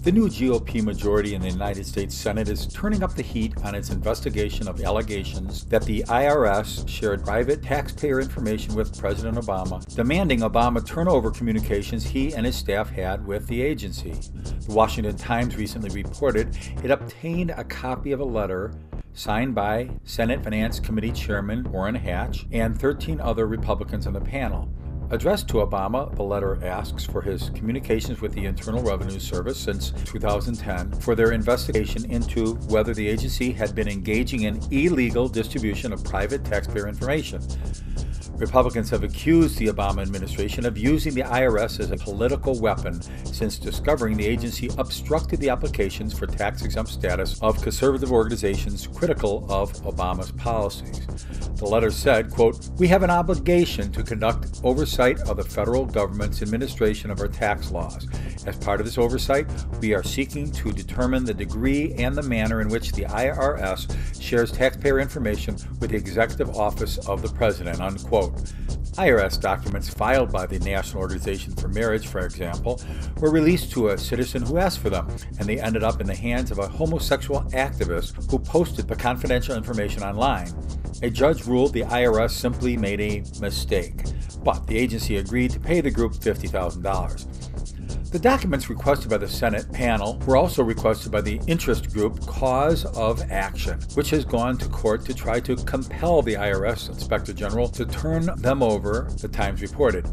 The new GOP majority in the United States Senate is turning up the heat on its investigation of allegations that the IRS shared private taxpayer information with President Obama, demanding Obama turn over communications he and his staff had with the agency. The Washington Times recently reported it obtained a copy of a letter signed by Senate Finance Committee Chairman Orrin Hatch and 13 other Republicans on the panel. Addressed to Obama, the letter asks for his communications with the Internal Revenue Service since 2010 for their investigation into whether the agency had been engaging in illegal distribution of private taxpayer information. Republicans have accused the Obama administration of using the IRS as a political weapon since discovering the agency obstructed the applications for tax-exempt status of conservative organizations critical of Obama's policies. The letter said, quote, "We have an obligation to conduct oversight of the federal government's administration of our tax laws. As part of this oversight, we are seeking to determine the degree and the manner in which the IRS shares taxpayer information with the Executive Office of the President," unquote. IRS documents filed by the National Organization for Marriage, for example, were released to a citizen who asked for them, and they ended up in the hands of a homosexual activist who posted the confidential information online. A judge ruled the IRS simply made a mistake, but the agency agreed to pay the group $50,000. The documents requested by the Senate panel were also requested by the interest group Cause of Action, which has gone to court to try to compel the IRS Inspector General to turn them over, the Times reported.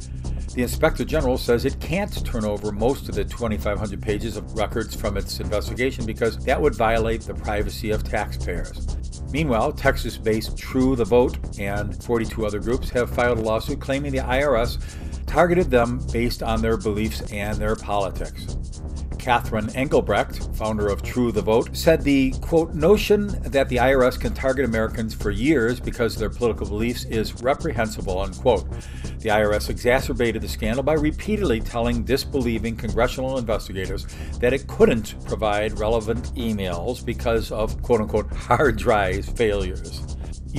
The Inspector General says it can't turn over most of the 2,500 pages of records from its investigation because that would violate the privacy of taxpayers. Meanwhile, Texas-based True the Vote and 42 other groups have filed a lawsuit claiming the IRS targeted them based on their beliefs and their politics. Catherine Engelbrecht, founder of True the Vote, said the, quote, "notion that the IRS can target Americans for years because of their political beliefs is reprehensible," unquote. The IRS exacerbated the scandal by repeatedly telling disbelieving congressional investigators that it couldn't provide relevant emails because of, quote unquote, hard drive failures.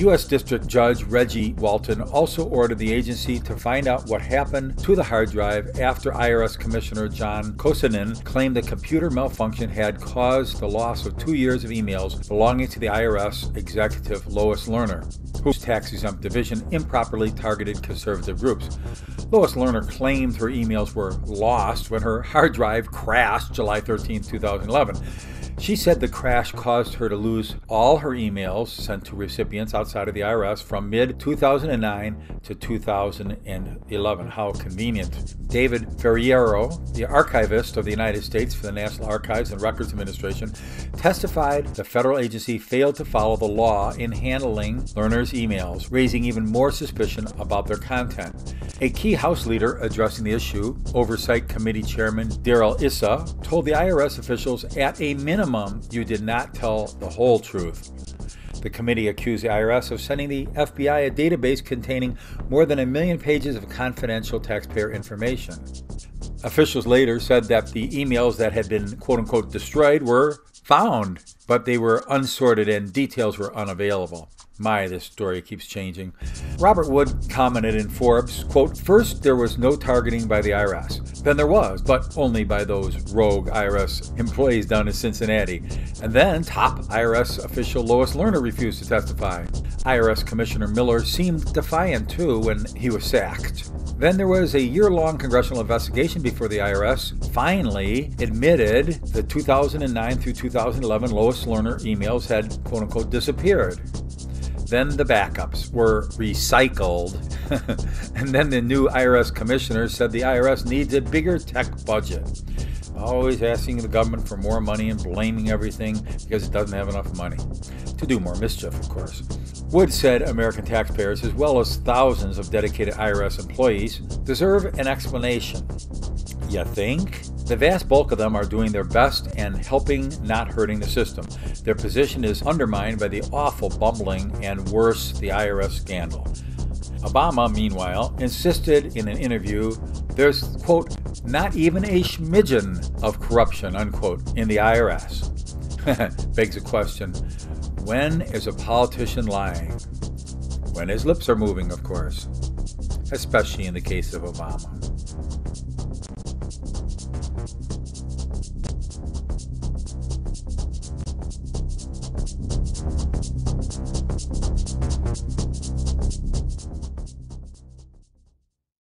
U.S. District Judge Reggie Walton also ordered the agency to find out what happened to the hard drive after IRS Commissioner John Kosonen claimed the computer malfunction had caused the loss of 2 years of emails belonging to the IRS executive Lois Lerner, whose tax-exempt division improperly targeted conservative groups. Lois Lerner claimed her emails were lost when her hard drive crashed July 13, 2011. She said the crash caused her to lose all her emails sent to recipients outside of the IRS from mid-2009 to 2011. How convenient. David Ferriero, the archivist of the United States for the National Archives and Records Administration, testified the federal agency failed to follow the law in handling Lerner's emails, raising even more suspicion about their content. A key House leader addressing the issue, Oversight Committee Chairman Darrell Issa, told the IRS officials, "At a minimum, you did not tell the whole truth." The committee accused the IRS of sending the FBI a database containing more than 1 million pages of confidential taxpayer information. Officials later said that the emails that had been, quote-unquote, destroyed were found, but they were unsorted and details were unavailable. My, this story keeps changing. Robert Wood commented in Forbes, quote, "First, there was no targeting by the IRS. Then there was, but only by those rogue IRS employees down in Cincinnati. And then top IRS official Lois Lerner refused to testify. IRS Commissioner Miller seemed defiant, too, when he was sacked. Then there was a year-long congressional investigation before the IRS finally admitted the 2009 through 2011 Lois Lerner emails had, quote-unquote, disappeared. Then the backups were recycled. And then the new IRS commissioner said the IRS needs a bigger tech budget. Always asking the government for more money and blaming everything because it doesn't have enough money. To do more mischief, of course. Wood said American taxpayers, as well as thousands of dedicated IRS employees, deserve an explanation. You think? The vast bulk of them are doing their best and helping, not hurting the system. Their position is undermined by the awful bumbling and worse, the IRS scandal. Obama, meanwhile, insisted in an interview there's, quote, not even a smidgen of corruption, unquote, in the IRS. Begs the question, when is a politician lying? When his lips are moving, of course, especially in the case of Obama.